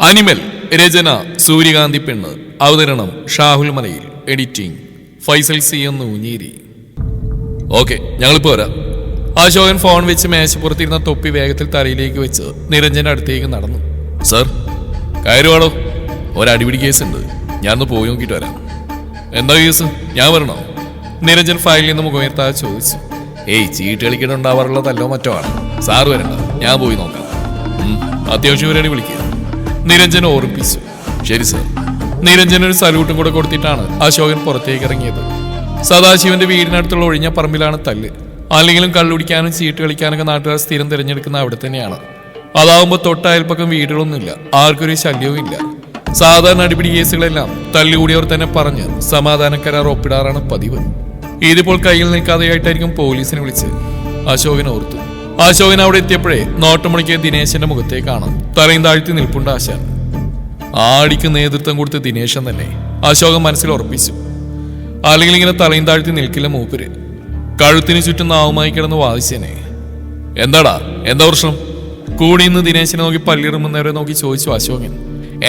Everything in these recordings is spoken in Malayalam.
അനിമൽ രചന സൂര്യകാന്തി പെണ്ണ്. അവതരണം ഷാഹുൽ മലയിൽ. എഡിറ്റിംഗ് ഫൈസൽ സി എന്ന് ഊഞ്ഞേരി. ഓക്കെ, ഞങ്ങളിപ്പോ വരാം. അശോകൻ ഫോൺ വെച്ച് മേശപ്പുറത്തിരുന്ന തൊപ്പി വേഗത്തിൽ തലയിലേക്ക് വെച്ച് നിരഞ്ജന്റെ അടുത്തേക്ക് നടന്നു. സർ, കയറുവാടോ. ഒരടിപിടി കേസ് ഉണ്ട്, ഞാനൊന്ന് പോയി നോക്കിയിട്ട് വരാം. എന്താ കേസ്? ഞാൻ വരണോ? നിരഞ്ജൻ ഫയലിൽ നിന്ന് മുഖമുയർത്താതെ ചോദിച്ചു. ഏയ്, ചീട്ട് കളിക്കണുണ്ടാവാറുള്ളതല്ലോ മറ്റോ ആണ്. സാറ് വരണ്ട, ഞാൻ പോയി നോക്കാം. അത്യാവശ്യം വരെയാണ് വിളിക്കുക. നിരഞ്ജൻ ഓർമ്മിപ്പിച്ചു. ശരി സർ. നിരഞ്ജൻ ഒരു സല്യൂട്ടും കൂടെ കൊടുത്തിട്ടാണ് അശോകൻ പുറത്തേക്ക് ഇറങ്ങിയത്. സദാശിവന്റെ വീടിനടുത്തുള്ള ഒഴിഞ്ഞ പറമ്പിലാണ് തല്ല്. അല്ലെങ്കിലും കള്ളുടിക്കാനും ചീട്ട് കളിക്കാനൊക്കെ നാട്ടുകാർ സ്ഥിരം തിരഞ്ഞെടുക്കുന്ന അവിടെ തന്നെയാണ്. അതാവുമ്പോൾ തൊട്ടയൽപ്പക്കം വീടുകളൊന്നുമില്ല, ആർക്കൊരു ശല്യവും ഇല്ല. സാധാരണ അടിപിടി കേസുകളെല്ലാം തല്ലുകൂടിയവർ തന്നെ പറഞ്ഞ് സമാധാന കരാർ ഒപ്പിടാറാണ് പതിവ്. ഇതിപ്പോൾ കയ്യിൽ നിൽക്കാതെയായിട്ടായിരിക്കും പോലീസിനെ വിളിച്ച് അശോകൻ ഓർത്തു. അശോകൻ അവിടെ എത്തിയപ്പോഴേ നോട്ടമുണിക്കിയ ദിനേശന്റെ മുഖത്തേക്കാണ്. തലയും താഴ്ത്തി നിൽപ്പുണ്ട് ആശാൻ. ആടിക്ക് നേതൃത്വം കൊടുത്ത ദിനേശൻ തന്നെ അശോകൻ മനസ്സിൽ ഉറപ്പിച്ചു. അല്ലെങ്കിൽ ഇങ്ങനെ തലയും താഴ്ത്തി നിൽക്കില്ല മൂപ്പര്. കഴുത്തിന് ചുറ്റും നാവുമായി കിടന്ന് വാദിച്ചേനെ. എന്താടാ, എന്താ പ്രശ്നം? കൂടിയിന്ന് ദിനേശനെ നോക്കി പല്ലിറുമുന്നവരെ നോക്കി ചോദിച്ചു അശോകൻ.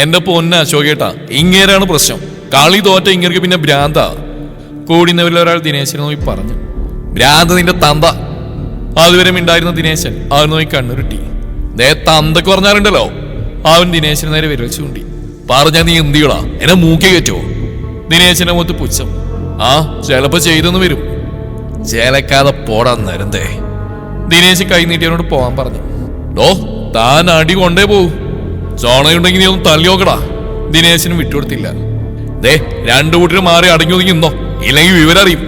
എന്റെ പൊന്ന അശോകേട്ടാ, ഇങ്ങേരാണ് പ്രശ്നം. കളി തോറ്റ ഇങ്ങേർക്ക് പിന്നെ ഭ്രാന്ത. കൂടിയുന്നവരിൽ ഒരാൾ ദിനേശനെ നോക്കി പറഞ്ഞു. ഭ്രാന്ത് നിന്റെ തന്ത. അതുവരെ മിണ്ടായിരുന്ന ദിനേശൻ അവൻ നോക്കി കണ്ണുരുട്ടി. ദേ, തന്തൊക്കെ പറഞ്ഞാലുണ്ടല്ലോ. അവൻ ദിനേശന് നേരെ വിരൽ ചൂണ്ടി. പറഞ്ഞാ നീ എന്തിയടാ, എന്നെ മൂക്കി കയറ്റോ? ദിനേശന്റെ മുഖത്ത് പുച്ഛം. ആ, ചിലപ്പോ ചെയ്തെന്ന് വരും. ചേലക്കാതെ പോടാ നരന്തേ. ദിനേശ് കൈനീട്ടിയവനോട് പോവാൻ പറഞ്ഞു. ഡോ, താൻ അടി കൊണ്ടേ പോവൂ. ചോണയുണ്ടെങ്കിൽ നീ ഒന്ന് തല്ലി നോക്കടാ. ദിനേശനും വിട്ടുകൊടുത്തില്ല. ദേ, രണ്ടു കൂട്ടിന് മാറി അടങ്ങി ഒതുങ്ങി നിന്നോ, ഇല്ലെങ്കിൽ വിവരം അറിയും.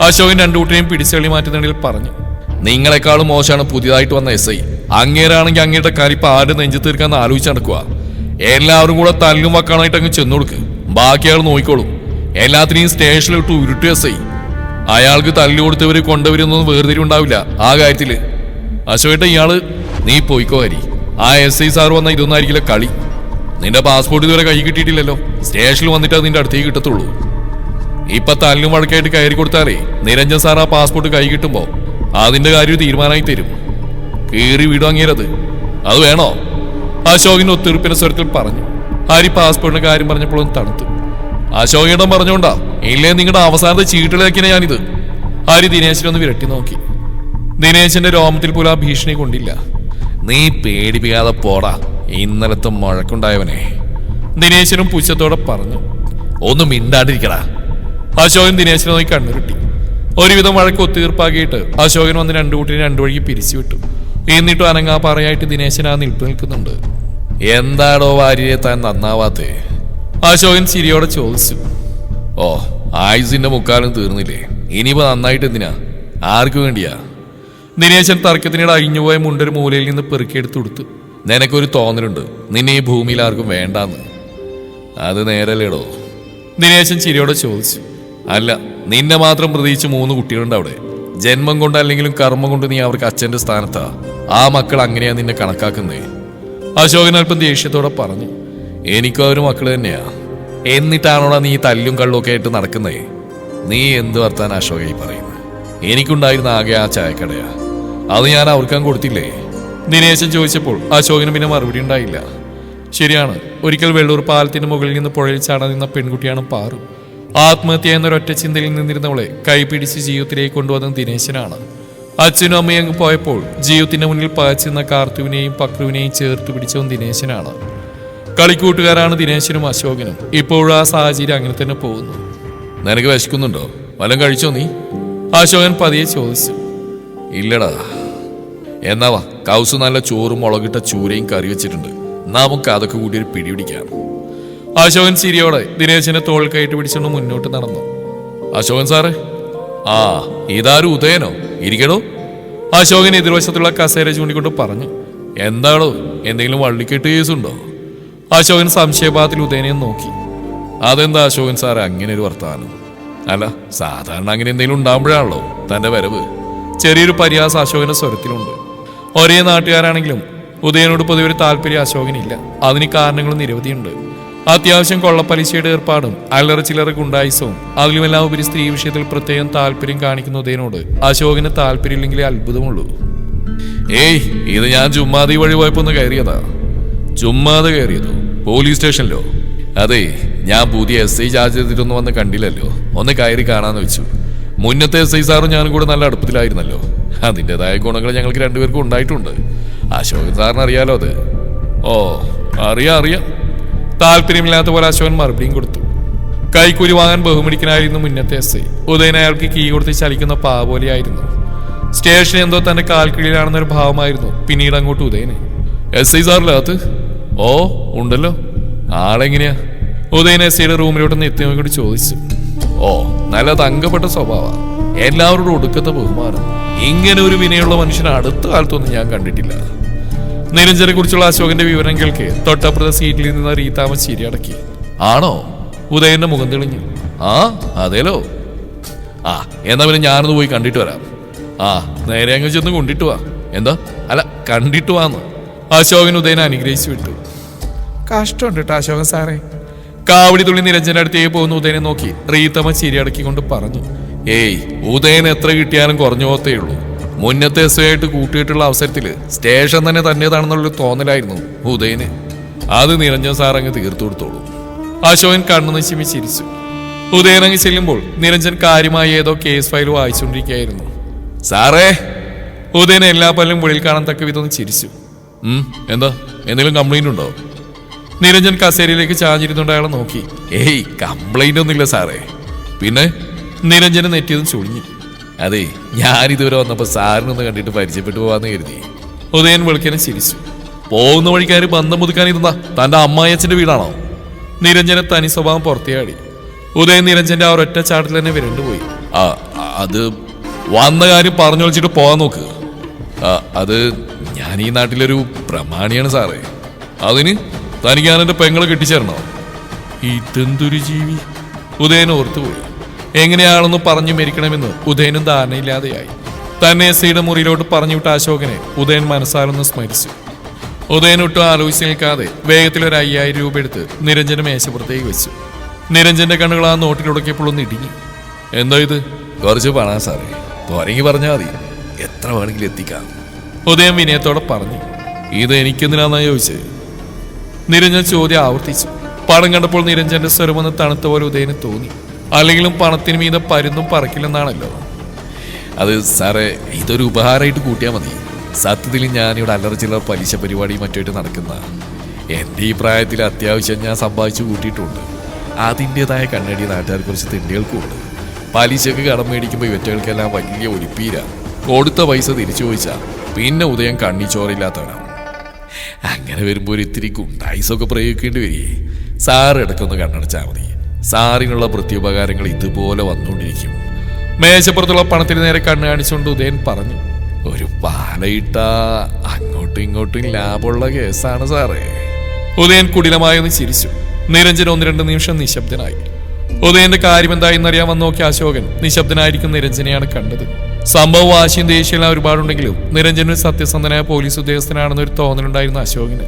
അശോകൻ രണ്ടു കൂട്ടിനെയും പിടിച്ചെളി മാറ്റുന്നതിൽ പറഞ്ഞു. നിങ്ങളെക്കാളും മോശമാണ് പുതിയതായിട്ട് വന്ന SI. അങ്ങേരാണെങ്കിൽ അങ്ങയുടെ കരിപ്പ് ആരുടെ നെഞ്ചു തീർക്കാന്ന് ആലോചിച്ച് നടക്കുക. എല്ലാവരും കൂടെ തല്ലും വക്കാനായിട്ട് അങ്ങ് ചെന്നു കൊടുക്ക്. ബാക്കി ആൾ നോക്കിക്കോളും. എല്ലാത്തിനെയും സ്റ്റേഷനിലിട്ട് ഉരുട്ടു SI. അയാൾക്ക് തല്ലു കൊടുത്തവര് കൊണ്ടുവരുന്നൊന്നും വേർതിരിവുണ്ടാവില്ല ആ കാര്യത്തില്. അശോകേട്ട, ഇയാള് നീ പോയിക്കോ ഹരി. ആ SI സാർ വന്ന ഇതൊന്നും ആയിരിക്കില്ല കളി. നിന്റെ പാസ്പോർട്ട് ഇതുവരെ കൈ കിട്ടിയിട്ടില്ലല്ലോ. സ്റ്റേഷനിൽ വന്നിട്ട് അത് നിന്റെ അടുത്തേക്ക് കിട്ടത്തുള്ളൂ. ഇപ്പൊ തല്ലും വഴക്കായിട്ട് കയറി കൊടുത്താലേ നിരഞ്ജൻ സാർ ആ പാസ്പോർട്ട് കൈ കിട്ടുമ്പോ അതിന്റെ കാര്യം തീരുമാനമായി തരും. കീറി വീടുവാങ്ങിയത് അത് വേണോ? അശോകൻ ഒത്തെറുപ്പിന്റെ സ്വരത്തിൽ പറഞ്ഞു. ഹരി പാസ്പോർട്ടിന്റെ കാര്യം പറഞ്ഞപ്പോഴും തണുത്തു. അശോകേട്ടൻ പറഞ്ഞോണ്ടാ, ഇല്ലേ നിങ്ങളുടെ അവസാനത്തെ ചീട്ടിലാക്കിയ ഞാനിത്. ഹരി ദിനേശനൊന്ന് വിരട്ടി നോക്കി. ദിനേശന്റെ രോമത്തിൽ പോലും ആ ഭീഷണി കൊണ്ടില്ല. നീ പേടിപ്പിക്കാതെ പോടാ, ഇന്നലത്തെ മഴക്കുണ്ടായവനെ. ദിനേശനും പുച്ഛത്തോടെ പറഞ്ഞു. ഒന്നും മിണ്ടാണ്ടിരിക്കടാ. അശോകൻ ദിനേശനെ നോക്കി കണ്ണുരുട്ടി. ഒരുവിധം വഴക്ക് ഒത്തുതീർപ്പാക്കിയിട്ട് അശോകൻ വന്ന് രണ്ടു കൂട്ടിനെ രണ്ടു വഴിക്ക് പിരിച്ചുവിട്ടു. എന്നിട്ടും അനങ്ങാപ്പാറയായിട്ട് ദിനേശൻ ആ നിൽപ്പ് നിൽക്കുന്നുണ്ട്. എന്താടോ വാര്യരെ താൻ നന്നാവാത്തേ? അശോകൻ ചിരിയോടെ ചോദിച്ചു. ഓ, ആയുസിന്റെ മുക്കാലും തീർന്നില്ലേ? ഇനിയിപ്പോ നന്നായിട്ട് എന്തിനാ? ആർക്കു വേണ്ടിയാ? ദിനേശൻ തർക്കത്തിനിടെ അഴിഞ്ഞുപോയ മുണ്ടൊരു മൂലയിൽ നിന്ന് പെറുക്കിയെടുത്ത് കൊടുത്തു. നിനക്കൊരു തോന്നലുണ്ട് നിന്നെ ഈ ഭൂമിയിൽ ആർക്കും വേണ്ടാന്ന്. അത് നേരല്ലേടോ? ദിനേശൻ ചിരിയോടെ ചോദിച്ചു. അല്ല, നിന്നെ മാത്രം പ്രതീക്ഷിച്ച് 3 കുട്ടികളുണ്ട് അവിടെ. ജന്മം കൊണ്ടല്ലെങ്കിലും കർമ്മം കൊണ്ട് നീ അവർക്ക് അച്ഛന്റെ സ്ഥാനത്താ. ആ മക്കൾ അങ്ങനെയാ നിന്നെ കണക്കാക്കുന്നേ. അശോകൻ അല്പം ദേഷ്യത്തോടെ പറഞ്ഞു. എനിക്കും അവര് മക്കള് തന്നെയാ. എന്നിട്ടാണോടാ നീ തല്ലും കള്ളുമൊക്കെ ആയിട്ട് നടക്കുന്നേ? നീ എന്ത് വർത്താൻ അശോകയി പറയുന്നത്? എനിക്കുണ്ടായിരുന്ന ആകെ ആ ചായക്കടയാ. അത് ഞാൻ അവർക്കാൻ കൊടുത്തില്ലേ? ദിനേശൻ ചോദിച്ചപ്പോൾ അശോകന് പിന്നെ മറുപടി ഉണ്ടായില്ല. ശരിയാണ്, ഒരിക്കൽ വെള്ളൂർ പാലത്തിന് മുകളിൽ നിന്ന് പുഴയിൽ ചാടാൻ നിന്ന പെൺകുട്ടിയാണ് പാറു. ആത്മഹത്യ എന്നൊരൊറ്റ ചിന്തയിൽ നിന്നിരുന്നവളെ കൈപിടിച്ച് ജീവിതത്തിലേക്ക് കൊണ്ടുവന്നത് ദിനേശനാണ്. അച്ഛനും അമ്മയും അങ്ങ് പോയപ്പോൾ ജീവിതത്തിന്റെ മുന്നിൽ പകച്ചിരുന്ന കാർത്തുവിനെയും പക്രുവിനെയും ചേർത്ത് പിടിച്ചതും ദിനേശനാണ്. കളിക്കൂട്ടുകാരാണ് ദിനേശനും അശോകനും. ഇപ്പോഴും ആ സാഹചര്യം അങ്ങനെ തന്നെ പോകുന്നു. നിനക്ക് വിശക്കുന്നുണ്ടോ? വല്ലതും കഴിച്ചോ നീ? അശോകൻ പതിയെ ചോദിച്ചു. ഇല്ലടാ. എന്നാവാ, കൗസ് നല്ല ചോറും മുളകിട്ട ചൂരയും കറി വെച്ചിട്ടുണ്ട്. നമുക്ക് അതൊക്കെ കൂടി ഒരു പിടിപിടിക്കാം. അശോകൻ ചിരിയോടെ ദിനേശനെ തോൾ കയറ്റി പിടിച്ചുകൊണ്ട് മുന്നോട്ട് നടന്നു. അശോകൻ സാറേ. ആ, ഇതാരും ഉദയനോ? ഇരിക്കടോ. അശോകൻ എതിർവശത്തുള്ള കസേര ചൂണ്ടിക്കൊണ്ട് പറഞ്ഞു. എന്താണോ, എന്തെങ്കിലും വള്ളിക്കെട്ട് കേസുണ്ടോ? അശോകൻ സംശയഭാവത്തിൽ ഉദയനെ നോക്കി. അതെന്താ അശോകൻ സാറേ അങ്ങനെ ഒരു വർത്താനം? അല്ല, സാധാരണ അങ്ങനെ എന്തെങ്കിലും ഉണ്ടാകുമ്പോഴാണല്ലോ തന്റെ വരവ്. ചെറിയൊരു പരിഹാസം അശോകന്റെ സ്വരത്തിലുണ്ട്. ഒരേ നാട്ടുകാരാണെങ്കിലും ഉദയനോട് പൊതുവെ ഒരു താല്പര്യം അശോകനില്ല. അതിന് കാരണങ്ങളും നിരവധിയുണ്ട്. അത്യാവശ്യം കൊള്ളപ്പലിശയുടെ ഏർപ്പാടും അല്ലറ ചില്ലറ ഗുണ്ടായുസവും അതിലുമെല്ലാം ഉപരി സ്ത്രീ വിഷയത്തിൽ പ്രത്യേകം താല്പര്യം കാണിക്കുന്ന ഉദയനോട് അശോകന് താല്പര്യമില്ലെങ്കിലേ അത്ഭുതമുള്ളൂ. ഏയ്, ഇത് ഞാൻ ചുമ്മാതെ വഴി പോയപ്പോ ഒന്ന് കയറിയതാ. ചുമ്മാതെ കയറിയതോ? പോലീസ് സ്റ്റേഷനിലോ? അതെ, ഞാൻ പുതിയ SI ചാർജ് ചെയ്തിട്ടൊന്നും വന്ന് കണ്ടില്ലല്ലോ, ഒന്ന് കയറി കാണാന്ന് വെച്ചു. മുന്നത്തെ SI സാറും ഞാനും കൂടെ നല്ല അടുപ്പത്തിലായിരുന്നല്ലോ. അതിൻ്റെതായ ഗുണങ്ങൾ ഞങ്ങൾക്ക് രണ്ടുപേർക്കും ഉണ്ടായിട്ടുണ്ട്. അശോകൻ സാറിന് അറിയാലോ അത്. ഓ, അറിയാം. താല്പര്യമില്ലാത്ത പോലെ അശോകൻ മറുപടിയും കൊടുത്തു. കൈക്കൂലി വാങ്ങാൻ ബഹുമടിക്കനായിരുന്നു മുന്നത്തെ SI. ഉദയൻ അയാൾക്ക് കീ കൊടുത്ത് ചലിക്കുന്ന പോലെയായിരുന്നു. സ്റ്റേഷൻ എന്തോ തന്റെ കാൽക്കീഴിലാണെന്നൊരു ഭാവമായിരുന്നു പിന്നീട് അങ്ങോട്ട് ഉദയന്. SI സാറിനകത്ത്? ഓ, ഉണ്ടല്ലോ. ആളെങ്ങനെയാ? ഉദയൻ SIയുടെ റൂമിലോട്ടൊന്ന് എത്തി നോക്കിയിട്ട് ചോദിച്ചു. ഓ, നല്ല തങ്കപ്പെട്ട സ്വഭാവ, എല്ലാവരോടും ഒടുക്കത്തെ ബഹുമാനം. ഇങ്ങനെ ഒരു വിനയുള്ള മനുഷ്യനെ അടുത്ത കാലത്തൊന്നും ഞാൻ കണ്ടിട്ടില്ല. നിരഞ്ജനെ കുറിച്ചുള്ള അശോകന്റെ വിവരം കേൾക്കെ തൊട്ടപ്പുറത്തെ സീറ്റിൽ നിന്ന് റീതാമ ചിരിയടക്കി. ആണോ? ഉദയന്റെ മുഖം തെളിഞ്ഞു. ആ, അതേലോ. ആ, എന്നാ പിന്നെ ഞാനൊന്ന് പോയി കണ്ടിട്ട് വരാം. ആ, നേരെ അങ്ങ് ചെന്ന് കൊണ്ടിട്ട് വാ. എന്താ? അല്ല, കണ്ടിട്ട് വാന്ന് അശോകൻ ഉദയനെ അനുഗ്രഹിച്ചു വിട്ടു. കഷ്ടമുണ്ട് കേട്ടോ അശോകൻ സാറേ. കാവടി തുള്ളി നിരഞ്ജന്റെ അടുത്തേക്ക് പോകുന്ന ഉദയനെ നോക്കി റീതമ്മ ചിരിയടക്കിക്കൊണ്ട് പറഞ്ഞു. ഏയ്, ഉദയൻ എത്ര കിട്ടിയാലും കുറഞ്ഞു പോകത്തേ ഉള്ളൂ. മുന്നത്തെ SI ആയിട്ട് കൂട്ടിയിട്ടുള്ള അവസരത്തില് സ്റ്റേഷൻ തന്നെ തന്നെതാണെന്നുള്ളൊരു തോന്നലായിരുന്നു ഉദയന്. അത് നിരഞ്ജൻ സാർ അങ്ങ് തീർത്തു കൊടുത്തോളൂ. അശോകൻ കണ്ണു നശിമി ചിരിച്ചു. ഉദയൻ അങ്ങ് ചെല്ലുമ്പോൾ നിരഞ്ജൻ കാര്യമായി ഏതോ കേസ് ഫയൽ വായിച്ചുകൊണ്ടിരിക്കുകയായിരുന്നു. സാറേ! ഉദയൻ എല്ലാ പല്ലും മുകളിൽ കാണാൻ തക്ക വിധം ചിരിച്ചു. എന്താ, എന്തെങ്കിലും കംപ്ലൈന്റ് ഉണ്ടോ? നിരഞ്ജൻ കസേരയിലേക്ക് ചാഞ്ഞിരുന്നുണ്ട് അയാളെ നോക്കി. ഏയ്, കംപ്ലൈന്റ് ഒന്നുമില്ല സാറേ. പിന്നെ? നിരഞ്ജനെ നെറ്റിയതും ചൊളിഞ്ഞു. അതെ, ഞാനിതുവരെ വന്നപ്പോ സാറിനൊന്ന് കണ്ടിട്ട് പരിചയപ്പെട്ടു പോവാന്ന് കരുതി. ഉദയൻ വെളുക്കനെ ചിരിച്ചു. പോകുന്ന വഴിക്കാര് ബന്ധം മുതുക്കാൻ ഇരുന്നാ തന്റെ അമ്മായച്ചന്റെ വീടാണോ? നിരഞ്ജനെ തനി സ്വഭാവം പുറത്തിയാടി. ഉദയൻ നിരഞ്ജന്റെ ആ ഒരൊറ്റ ചാട്ടിൽ തന്നെ വിരണ്ടുപോയി. അത് വന്ന കാര്യം പറഞ്ഞു വിളിച്ചിട്ട് പോകാൻ നോക്ക്. അത് ഞാൻ ഈ നാട്ടിലൊരു പ്രമാണിയാണ് സാറേ. അതിന് തനിക്ക് ഞാൻ എന്റെ പെങ്ങളെ കെട്ടിച്ചേരണോ? ഇതെന്തൊരു ജീവി! ഉദയൻ ഓർത്തുപോയി. എങ്ങനെയാണെന്ന് പറഞ്ഞു മരിക്കണമെന്ന് ഉദയനും ധാരണയില്ലാതെയായി. തന്നെ SIയുടെ മുറിയിലോട്ട് പറഞ്ഞു വിട്ട അശോകനെ ഉദയൻ മനസ്സാലൊന്ന് സ്മരിച്ചു. ഉദയൻ ഒട്ടും ആലോചിച്ച് നിൽക്കാതെ വേഗത്തിലൊരു 5000 രൂപ എടുത്ത് നിരഞ്ജന്റെ മേശപ്പുറത്തേക്ക് വെച്ചു. നിരഞ്ജന്റെ കണ്ണുകൾ ആ നോട്ടിലുടക്കിയപ്പോൾ ഒന്ന് ഇടുങ്ങി. എന്താ ഇത്? കുറച്ച് പണാ സാറേ, പോരെങ്കിൽ പറഞ്ഞാൽ മതി, എത്ര വേണമെങ്കിലും എത്തിക്കാം. ഉദയൻ വിനയത്തോടെ പറഞ്ഞു. ഇത് എനിക്കെന്തിനാന്നാ ചോദിച്ചത്? നിരഞ്ജൻ ചോദ്യം ആവർത്തിച്ചു. പണം കണ്ടപ്പോൾ നിരഞ്ജന്റെ സ്വരമൊന്ന് തണുത്ത പോലെ ഉദയന് തോന്നി. അല്ലെങ്കിലും പണത്തിന് മീതെ പരുന്നും പറക്കില്ലെന്നാണല്ലോ. അത് സാറേ, ഇതൊരു ഉപഹാരമായിട്ട് കൂട്ടിയാൽ മതി. സത്യത്തിൽ ഞാനിവിടെ അല്ലറ ചില്ലറ പലിശ പരിപാടി മറ്റുമായിട്ട് നടക്കുന്ന എൻ്റെ ഈ പ്രായത്തിൽ അത്യാവശ്യം ഞാൻ സമ്പാദിച്ചു കൂട്ടിയിട്ടുണ്ട്. അതിൻ്റെതായ കണ്ണടി നാട്ടുകാർ കുറച്ച് തിണ്ടികൾക്കുമുണ്ട്. പലിശക്ക് കടം മേടിക്കുമ്പോൾ ഇവറ്റകൾക്കെല്ലാം വലിയ ഒലിപ്പീര. കൊടുത്ത പൈസ തിരിച്ചു ചോദിച്ചാൽ പിന്നെ ഉദയം കണ്ണി ചോറില്ലാത്തവനാണ്. അങ്ങനെ വരുമ്പോൾ ഒരു ഇത്തിരി ഗുണ്ടായിസൊക്കെ പ്രയോഗിക്കേണ്ടി വരികയെ. സാറ് ഇടയ്ക്കൊന്ന് കണ്ണടച്ചാൽ മതി. സാറിനുള്ള പ്രത്യുപകാരങ്ങൾ ഇതുപോലെ വന്നുകൊണ്ടിരിക്കും. മേശപ്പുറത്തുള്ള പണത്തിന് നേരെ കണ്ണ് കാണിച്ചുകൊണ്ട് ഉദയൻ പറഞ്ഞു. ഒരു പാലയിട്ട അങ്ങോട്ടും ഇങ്ങോട്ടും ലാഭമുള്ള കേസാണ് സാറേ. ഉദയൻ കുടിലമായി ഒന്ന് ചിരിച്ചു. നിരഞ്ജൻ 1-2 നിമിഷം നിശബ്ദനായി. ഉദയന്റെ കാര്യം എന്തായെന്നറിയാൻ വന്ന് നോക്കിയ അശോകൻ നിശബ്ദനായിരിക്കും നിരഞ്ജനെയാണ് കണ്ടത്. സംഭവം വാശിയും ദേഷ്യമെല്ലാം ഒരുപാടുണ്ടെങ്കിലും നിരഞ്ജന് സത്യസന്ധനായ പോലീസ് ഉദ്യോഗസ്ഥനാണെന്നൊരു തോന്നലുണ്ടായിരുന്നു അശോകന്.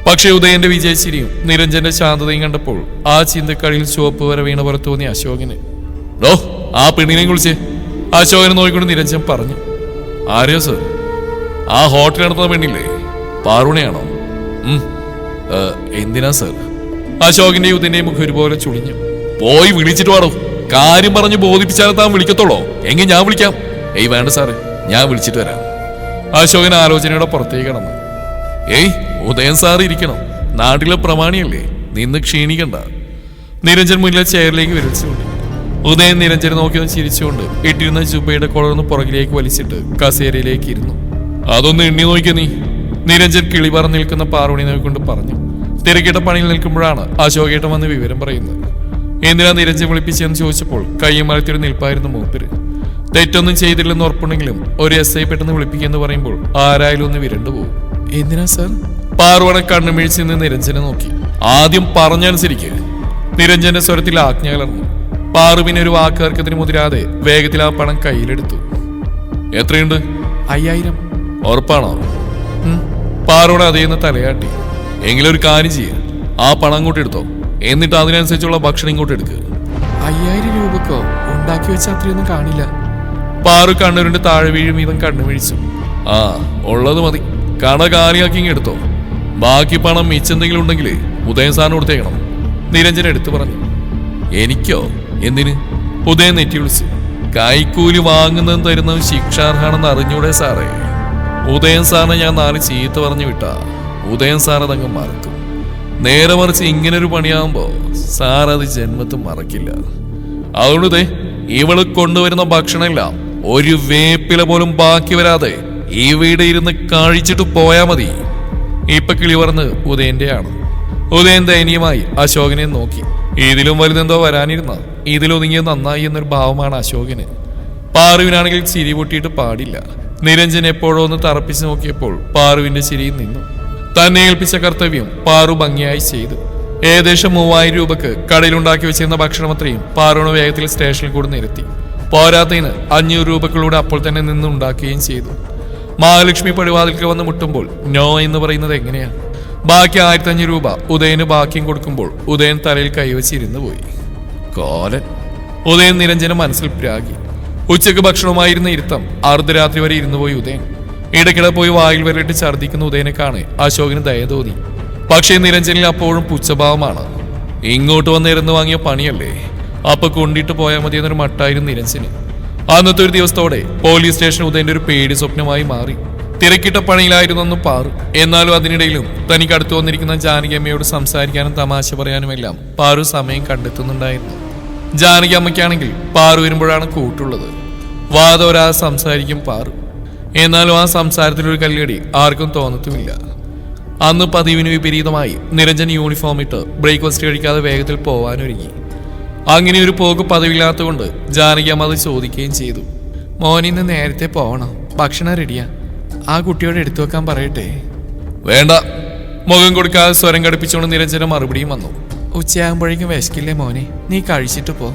പക്ഷേ ഉദയന്റെ വിജയച്ചിരിയും നിരഞ്ജന്റെ ശാന്തതയും കണ്ടപ്പോൾ ആ ചിന്തക്കടിയിൽ ചുവപ്പ് വര വീണ പോലെ തോന്നി അശോകന്. ഡോ, ആ പെണ്ണിനെ കുളിച്ച് അശോകനെ നോക്കിക്കൊണ്ട് നിരഞ്ജൻ പറഞ്ഞു. ആരെയോ സർ? ആ ഹോട്ടൽ നടത്തുന്ന പെണ്ണില്ലേ, പാറുണയാണോ? എന്തിനാ സർ? അശോകന്റെ ഉദയന്റെ മുഖം ഒരുപോലെ ചുളിഞ്ഞു. പോയി വിളിച്ചിട്ട് പാടോ. കാര്യം പറഞ്ഞ് ബോധിപ്പിച്ചാൽ താൻ വിളിക്കത്തുള്ളോ? എങ്കിൽ ഞാൻ വിളിക്കാം. ഏയ് വേണ്ട സാറേ, ഞാൻ വിളിച്ചിട്ട് വരാം. അശോകൻ ആലോചനയുടെ പുറത്തേക്ക് കടന്നു. ഏയ്, ഉദയൻ സാർ ഇരിക്കണം, നാട്ടിലെ പ്രമാണിയല്ലേ, നിന്ന് ക്ഷീണിക്കണ്ട. നിരഞ്ജൻ മുന്നിലെ ചെയറിലേക്ക് വിരലിച്ചുകൊണ്ട് ഉദയൻ നിരഞ്ജനെ നോക്കിയൊന്ന് ചിരിച്ചുകൊണ്ട് ഇട്ടിരുന്ന ജുബയുടെ കൊളർന്ന് പുറകിലേക്ക് വലിച്ചിട്ട് കസേരയിലേക്ക് ഇരുന്നു. അതൊന്ന് എണ്ണി നോക്കിയ നീ. നിരഞ്ജൻ കിളി പറന്ന് നിൽക്കുന്ന പാറുണി നോക്കിക്കൊണ്ട് പറഞ്ഞു. തിരക്കിട്ട പണിയിൽ നിൽക്കുമ്പോഴാണ് അശോകേട്ടൻ വന്ന് വിവരം പറയുന്നത്. എന്തിനാ നിരഞ്ജൻ വിളിപ്പിച്ചെന്ന് ചോദിച്ചപ്പോൾ കയ്യും മലത്തിയുടെ നിൽപ്പായിരുന്നു മൂപ്പര്. തെറ്റൊന്നും ചെയ്തില്ലെന്ന് ഉറപ്പുണ്ടെങ്കിലും ഒരു SI പെട്ടെന്ന് വിളിപ്പിക്കുമെന്ന് പറയുമ്പോൾ ആരായാലും ഒന്ന് വിരണ്ടു പോകും. എന്തിനാ സാർ? പാറുവണ കണ്ണുമിഴിച്ച് നിന്ന് നിരഞ്ജനെ നോക്കി. ആദ്യം പറഞ്ഞനുസരിക്ക്. നിരഞ്ജന്റെ സ്വരത്തിൽ ആജ്ഞ കലർന്നു. പാറു പിന്നെ ഒരു വാക്കുകർക്കത്തിന് മുതിരാതെ വേഗത്തിൽ ആ പണം കയ്യിലെടുത്തു. എത്രയുണ്ട്? 5000. ഉറപ്പാണോ? പാറുവണ അതേന്ന് തലയാട്ടി. എങ്കിലും ഒരു കാര്യം ചെയ്യ, ആ പണം അങ്ങോട്ട് എടുത്തോ, എന്നിട്ട് അതിനനുസരിച്ചുള്ള ഭക്ഷണം ഇങ്ങോട്ട് എടുക്കുക. 5000 രൂപക്കോ? ഉണ്ടാക്കി വെച്ച അത്രയൊന്നും കാണില്ല. പാറു കണ്ണൂരിന്റെ താഴെ വീഴും വീതം കണ്ണു വീഴിച്ചു. ആ, ഉള്ളത് മതി, കട കാലിയാക്കി എടുത്തോ. ബാക്കി പണം മിച്ചെന്തെങ്കിലും ഉണ്ടെങ്കിൽ ഉദയൻ സാറിന് കൊടുത്തേക്കണം. നിരഞ്ജൻ എടുത്തു പറഞ്ഞു. എനിക്കോ? എന്തിന്? ഉദയൻ നെറ്റി വിളിച്ചു. കൈക്കൂലി വാങ്ങുന്നതും തരുന്നതും ശിക്ഷാർഹാണെന്ന് അറിഞ്ഞൂടെ സാറേ? ഉദയൻ സാറിനെ ഞാൻ 4 ചീത്ത പറഞ്ഞു വിട്ടാ ഉദയൻ സാർ അതങ്ങ് മറക്കും. നേരെ മറിച്ച് ഇങ്ങനൊരു പണിയാകുമ്പോ സാർ അത് ജന്മത്തും മറക്കില്ല. അതുകൊണ്ട് ഇവള് കൊണ്ടുവരുന്ന ഭക്ഷണമെല്ലാം ഒരു വേപ്പില പോലും ബാക്കി വരാതെ ഈ വീട് ഇരുന്ന് കഴിച്ചിട്ട് പോയാ മതി. ഇപ്പൊ കിളി പറഞ്ഞ് ഉദയന്റെയാണ്. ഉദയൻ ദയനീയമായി അശോകനെ നോക്കി. ഇതിലും വലുതെന്തോ വരാനിരുന്ന ഇതിലൊതുങ്ങിയ നന്നായി എന്നൊരു ഭാവമാണ് അശോകന്. പാറുവിനാണെങ്കിൽ ചിരി പൊട്ടിയിട്ട് പാടില്ല. നിരഞ്ജൻ എപ്പോഴോ ഒന്ന് തറപ്പിച്ച് നോക്കിയപ്പോൾ പാറുവിന്റെ ചിരിയിൽ നിന്നു. തന്നെ ഏൽപ്പിച്ച കർത്തവ്യം പാറു ഭംഗിയായി ചെയ്തു. ഏകദേശം 3000 രൂപക്ക് കടയിലുണ്ടാക്കി വെച്ചിരുന്ന ഭക്ഷണം അത്രയും പാറുവിന് വേഗത്തിൽ സ്റ്റേഷനിൽ കൂടി നിരത്തി. പോരാത്തതിന് 500 രൂപക്കളൂടെ അപ്പോൾ തന്നെ നിന്നുണ്ടാക്കുകയും ചെയ്തു. മഹാലക്ഷ്മി പടിവാതിൽക്ക് വന്ന് മുട്ടുമ്പോൾ നോ എന്ന് പറയുന്നത് എങ്ങനെയാ? ബാക്കി 1500 രൂപ ഉദയന് ബാക്കിയും കൊടുക്കുമ്പോൾ ഉദയൻ തലയിൽ കൈവച്ചിരുന്നു പോയി. കോലൻ. ഉദയൻ നിരഞ്ജന മനസ്സിൽ പ്രാഗി. ഉച്ചക്ക് ഭക്ഷണമായിരുന്ന ഇരുത്തം അർദ്ധരാത്രി വരെ ഇരുന്നു പോയി ഉദയൻ. ഇടയ്ക്കിടെ പോയി വായിൽ വരയിട്ട് ഛർദ്ദിക്കുന്ന ഉദയനെ കാണെ അശോകന് ദയ തോന്നി. പക്ഷേ നിരഞ്ജനിൽ അപ്പോഴും പുച്ഛഭാവമാണ്. ഇങ്ങോട്ട് വന്നിരുന്ന് വാങ്ങിയ പണിയല്ലേ, അപ്പൊ കൊണ്ടിട്ട് പോയാൽ മതി എന്നൊരു മട്ടായിരുന്നു നിരഞ്ജന്. അന്നത്തെ ഒരു ദിവസത്തോടെ പോലീസ് സ്റ്റേഷൻ ഉദയന്റെ ഒരു പേടി സ്വപ്നമായി മാറി. തിരക്കിട്ട പണിയിലായിരുന്നു പാറു. എന്നാലും അതിനിടയിലും തനിക്ക് അടുത്ത് വന്നിരിക്കുന്ന ജാനകി അമ്മയോട് സംസാരിക്കാനും തമാശ പറയാനുമെല്ലാം പാറു സമയം കണ്ടെത്തുന്നുണ്ടായിരുന്നു. ജാനകി അമ്മയ്ക്കാണെങ്കിൽ പാറു വരുമ്പോഴാണ് കൂട്ടുള്ളത്. വാദോരാതെ സംസാരിക്കും പാറു. എന്നാലും ആ സംസാരത്തിലൊരു കല്ലുകടി ആർക്കും തോന്നത്തുമില്ല. അന്ന് പതിവിന് വിപരീതമായി നിരഞ്ജൻ യൂണിഫോം ഇട്ട് ബ്രേക്ക്ഫാസ്റ്റ് കഴിക്കാതെ വേഗത്തിൽ പോവാനൊരുങ്ങി. അങ്ങനെ ഒരു പോക്ക് പതിവില്ലാത്തതുകൊണ്ട് ജാനകി അമ്മ അത് ചോദിക്കുകയും ചെയ്തു. മോനിന്ന് നേരത്തെ പോകണം, ഭക്ഷണം റെഡിയാ, ആ കുട്ടിയോട് എടുത്തു വെക്കാൻ പറയട്ടെ? വേണ്ട. മുഖം കൊടുക്കാതെ സ്വരം കടുപ്പിച്ചുകൊണ്ട് നിരഞ്ജന മറുപടിയും വന്നു. ഉച്ചയാകുമ്പോഴേക്കും വിശക്കില്ലേ മോനെ, നീ കഴിച്ചിട്ട് പോ.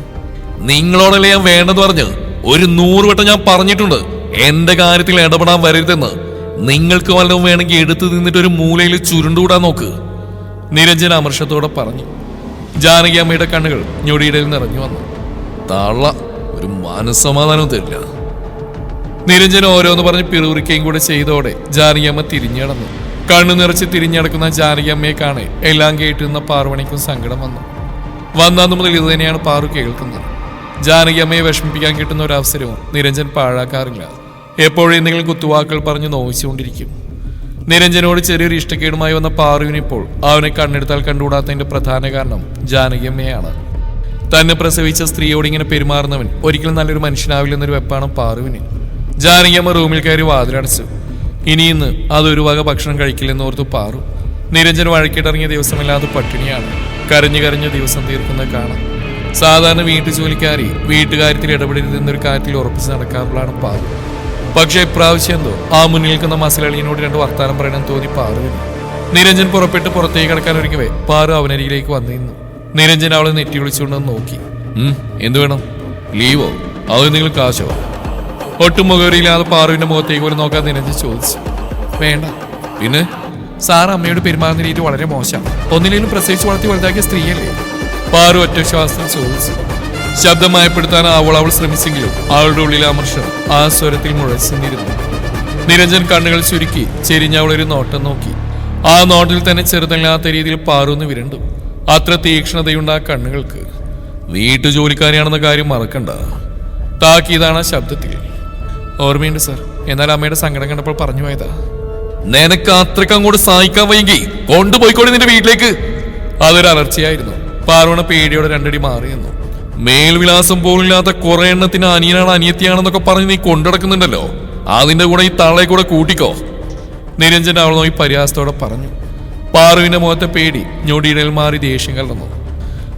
നിങ്ങളോടല്ലേ ഞാൻ വേണ്ടെന്ന് പറഞ്ഞു? 100 വട്ടം ഞാൻ പറഞ്ഞിട്ടുണ്ട് എന്റെ കാര്യത്തിൽ ഇടപെടാൻ വരരുതെന്ന്. നിങ്ങൾക്ക് വല്ലതും വേണമെങ്കിൽ എടുത്തു നിന്നിട്ട് ഒരു മൂലയിൽ ചുരുണ്ടുകൂടാൻ നോക്ക്, നിരഞ്ജന അമർഷത്തോടെ പറഞ്ഞു. ജാനകി അമ്മയുടെ കണ്ണുകൾ ഞൊടിയിടയിൽ നിറഞ്ഞു വന്നു. തള്ള ഒരു മനസ്സമാധാനവും തരില്ല. നിരഞ്ജന ഓരോന്ന് പറഞ്ഞ് പിറുറിക്കുകയും കൂടെ ചെയ്തോടെ ജാനകി അമ്മ തിരിഞ്ഞടന്നു. കണ്ണു നിറച്ച് തിരിഞ്ഞടക്കുന്ന ജാനകി അമ്മയെ കാണെ എല്ലാം കേട്ടിരുന്ന പാർവണിക്കും സങ്കടം വന്നു. വന്നു മുതൽ ഇത് തന്നെയാണ് പാറു കേൾക്കുന്നത്. ജാനകി അമ്മയെ വിഷമിപ്പിക്കാൻ കിട്ടുന്ന ഒരു അവസരവും നിരഞ്ജൻ പാഴാക്കാറില്ല. എപ്പോഴും എന്തെങ്കിലും കുത്തുവാക്കുകൾ പറഞ്ഞ് നോവിച്ചുകൊണ്ടിരിക്കും. നിരഞ്ജനോട് ചെറിയൊരു ഇഷ്ടക്കേടുമായി വന്ന പാറുവിനിപ്പോൾ അവനെ കണ്ണെടുത്താൽ കണ്ടുകൂടാത്തതിന്റെ പ്രധാന കാരണം ജാനകിയമ്മയാണ്. തന്നെ പ്രസവിച്ച സ്ത്രീയോട് ഇങ്ങനെ പെരുമാറുന്നവൻ ഒരിക്കലും നല്ലൊരു മനുഷ്യനാവില്ലെന്നൊരു വെപ്പാണ് പാറുവിന്. ജാനകിയമ്മ റൂമിൽ കയറി വാതിലടച്ചു. ഇന്ന് അതൊരു വക ഭക്ഷണം കഴിക്കില്ലെന്നോർത്തു പാറു. നിരഞ്ജൻ വഴക്കിട്ടിറങ്ങിയ ദിവസമില്ലാതെ പട്ടിണിയാണ്. കരഞ്ഞു ദിവസം തീർക്കുന്നത് കാണാം. സാധാരണ വീട്ടുജോലിക്കാരി വീട്ടുകാര്യത്തിൽ ഇടപെടരുതെന്നൊരു കാര്യത്തിൽ ഉറപ്പിച്ച് നടക്കാറുള്ളതാണ് പാറു. പക്ഷേ ഇപ്രാവശ്യം എന്തോ ആ മുന്നിൽ നിൽക്കുന്ന മസിലളിയനോട് 2 വർത്താനം പറയണമെന്ന് തോന്നി പാറുവിന്. നിരഞ്ജൻ പുറപ്പെട്ട് പുറത്തേക്ക് കിടക്കാൻ ഒരുങ്ങവേ പാറു അവനരികിലേക്ക് വന്നിരുന്നു. നിരഞ്ജൻ അവളെ നെറ്റി വിളിച്ചുകൊണ്ടെന്ന് നോക്കി. എന്ത് വേണം? ലീവോ? അതെന്തെങ്കിലും കാശോ? ഒട്ടും മുഖവരിയില്ലാതെ പാറുവിന്റെ മുഖത്തേക്ക് പോലും നോക്കാൻ നിരഞ്ജൻ ചോദിച്ചു. വേണ്ട. പിന്നെ? സാർ അമ്മയോട് പെരുമാറുന്ന രീതി വളരെ മോശം. ഒന്നിലേലും പ്രസവിച്ച് വളർത്തി വലുതാക്കിയ സ്ത്രീയല്ലേ? പാറു ഒറ്റ ശ്വാസത്തിൽ ചോദിച്ചു. ശബ്ദം മയപ്പെടുത്താൻ അവൾ ശ്രമിച്ചെങ്കിലും അവളുടെ ഉള്ളിലെ അമർഷം ആ സ്വരത്തിൽ മുഴച്ചിരുന്നു. നിരഞ്ജൻ കണ്ണുകൾ ചുരുക്കി ചെരിഞ്ഞ അവളൊരു നോട്ടം നോക്കി. ആ നോട്ടിൽ തന്നെ ചെറുതല്ലാത്ത രീതിയിൽ പാറുന്ന് വിരണ്ടു. അത്ര തീക്ഷ്ണതയുണ്ട് ആ കണ്ണുകൾക്ക്. വീട്ടുജോലിക്കാരിയാണെന്ന കാര്യം മറക്കണ്ട. താക്കീതാണ് ആ ശബ്ദത്തിൽ. ഓർമ്മയുണ്ട് സാർ, എന്നാൽ അമ്മയുടെ സങ്കടം കണ്ടപ്പോൾ പറഞ്ഞു പോയതാ. നിനക്ക് അത്രയ്ക്ക് അങ്ങോട്ട് സഹായിക്കാൻ വയ്യെങ്കിൽ കൊണ്ടുപോയിക്കോളി നിന്റെ വീട്ടിലേക്ക്. അതൊരു അലർച്ചയായിരുന്നു. പാർവണ പേടിയോടെ 2 അടി മാറി നിന്നു. മേൽവിലാസം പോലില്ലാത്ത കുറെ എണ്ണത്തിന് അനിയനാണ് അനിയത്തിയാണെന്നൊക്കെ പറഞ്ഞ് നീ കൊണ്ടുനടക്കുന്നുണ്ടല്ലോ, അതിന്റെ കൂടെ ഈ തള്ളയെ കൂടെ കൂട്ടിക്കോ, നിരഞ്ജൻ അവൾ നോക്കി പരിഹാസത്തോടെ പറഞ്ഞു. പാറുവിന്റെ മുഖത്തെ പേടി ഞൊടിയിടയിൽ മാറി ദേഷ്യം കലർന്നു.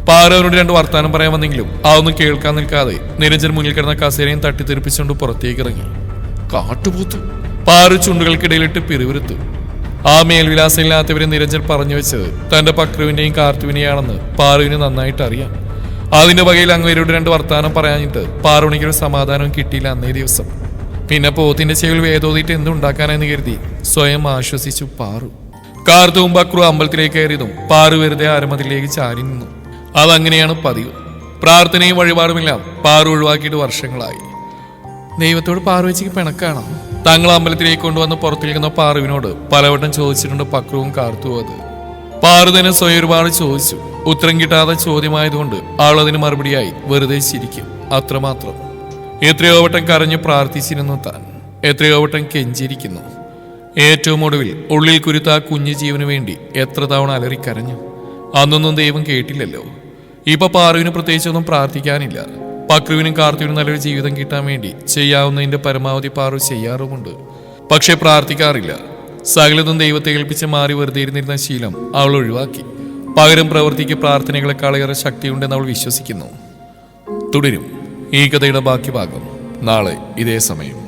പാറു അവനോട് 2 വർത്താനം പറയാൻ വന്നെങ്കിലും അതൊന്നും കേൾക്കാൻ നിൽക്കാതെ നിരഞ്ജൻ മുന്നിൽ കിടന്ന കസേരയും തട്ടിത്തെറിപ്പിച്ചുകൊണ്ട് പുറത്തേക്ക് ഇറങ്ങി. കാട്ടുപോത്തു. പാറു ചുണ്ടുകൾക്കിടയിലിട്ട് പിറുവിരുത്തു. ആ മേൽവിലാസം ഇല്ലാത്തവരെ നിരഞ്ജൻ പറഞ്ഞു വെച്ചത് തന്റെ പക്രുവിന്റെയും കാർത്തുവിനെയാണെന്ന് പാറുവിന് നന്നായിട്ട് അറിയാം. അതിന്റെ വകയിൽ അങ്ങേരോട് 2 വർത്താനം പറയാനിട്ട് പാറുണിക്കൊരു സമാധാനവും കിട്ടിയില്ല അന്നേ ദിവസം. പിന്നെ പോത്തിന്റെ ചെവിൽ വേദോതിയിട്ട് എന്തുണ്ടാക്കാനെന്ന് കരുതി സ്വയം ആശ്വസിച്ചു പാറു. കാർത്തുവും പക്രു അമ്പലത്തിലേക്ക് കയറിയതും പാറു വെറുതെ അരമതിലേക്ക് ചാരി നിന്നു. അതങ്ങനെയാണ് പതിവ്. പ്രാർത്ഥനയും വഴിപാടുമെല്ലാം പാറു ഒഴിവാക്കിയിട്ട് വർഷങ്ങളായി. ദൈവത്തോട് പാറു വെച്ചിക്ക് പിണക്കാണോ? തങ്ങൾ അമ്പലത്തിലേക്ക് കൊണ്ടുവന്ന് പുറത്തിരിക്കുന്ന പാറുവിനോട് പലവട്ടം ചോദിച്ചിട്ടുണ്ട് പക്രുവും കാർത്തുവും അത്. പാറു തന്നെ സ്വയം ഒരുപാട് ചോദിച്ചു. ഉത്തരം കിട്ടാതെ ചോദ്യമായതുകൊണ്ട് ആൾ അതിന് മറുപടിയായി വെറുതെ ചിരിക്കും, അത്രമാത്രം. എത്രയോ വട്ടം കരഞ്ഞ് പ്രാർത്ഥിച്ചിരുന്നു താൻ, എത്രയോ വട്ടം കെഞ്ചിരിക്കുന്നു. ഏറ്റവും ഒടുവിൽ ഉള്ളിൽ കുരുത്ത ആ കുഞ്ഞു ജീവന് വേണ്ടി എത്ര തവണ അലറിക്കരഞ്ഞു. അന്നൊന്നും ദൈവം കേട്ടില്ലല്ലോ. ഇപ്പൊ പാറുവിന് പ്രത്യേകിച്ചൊന്നും പ്രാർത്ഥിക്കാനില്ല. പക്രുവിനും കാർത്തുവിനും നല്ലൊരു ജീവിതം കിട്ടാൻ വേണ്ടി ചെയ്യാവുന്നതിന്റെ പരമാവധി പാറു ചെയ്യാറുമുണ്ട്. പക്ഷെ പ്രാർത്ഥിക്കാറില്ല. സകലതും ദൈവത്തെ ഏൽപ്പിച്ച് മാറി വെറുതെ ഇരുന്നിരുന്ന ശീലം അവൾ ഒഴിവാക്കി. പകരം പ്രവൃത്തിക്ക് പ്രാർത്ഥനകളെക്കാളേറെ ശക്തിയുണ്ടെന്ന് അവൾ വിശ്വസിക്കുന്നു. തുടരും ഈ കഥയുടെ ബാക്കി ഭാഗം നാളെ ഇതേ സമയം.